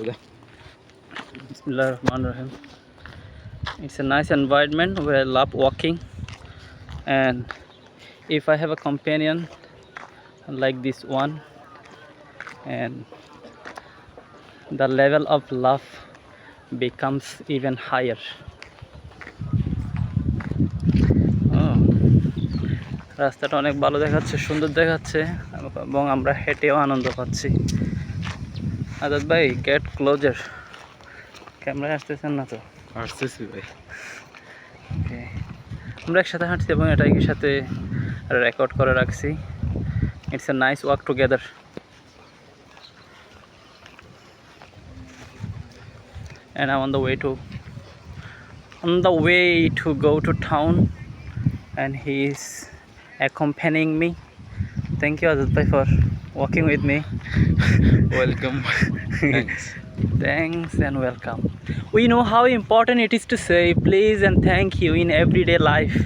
Bismillahirrahmanirrahim. It's a nice environment where I love walking, and if I have a companion like this one, and the level of love becomes even higher. রাস্তাটা অনেক ভালো দেখাচ্ছে, সুন্দর দেখাচ্ছে, এবং আমরা হেঁটেও আনন্দ পাচ্ছি। আজাদ ভাই, গেট ক্লোজার। ক্যামেরায় আসতেছেন না তো? আসতেছি ভাই। ওকে, আমরা একসাথে হাঁটছি এবং এটাই সাথে রেকর্ড করে রাখছি। It's a nice walk together. And I'm on the way to go to town, and he is accompanying me. Thank you, Azad bhai, for walking with me. Welcome. Thanks. Thanks and welcome. We know how important it is to say please and thank you in everyday life.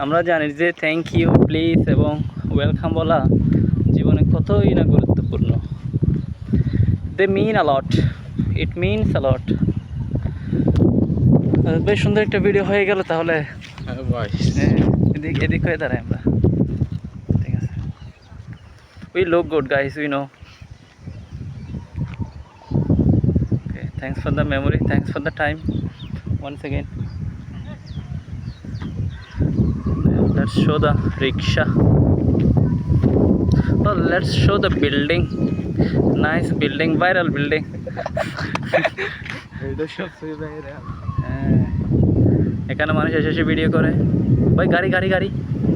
আমরা জানি যে thank you, please এবং welcome বলা জীবনে কতই না গুরুত্বপূর্ণ। They mean a lot. It means a lot. বেশ সুন্দর একটা ভিডিও হয়ে গেল তাহলে। ভাই এদিক হয়ে দাঁড়াই আমরা, ঠিক আছে? We look good guys, we know. Okay, thanks for the memory, thanks for the time once again. Let's show the rickshaw. Oh, let's show the building. Nice building, viral building. এখানে মানুষ এসে ভিডিও করে। ভাই গাড়ি গাড়ি গাড়ি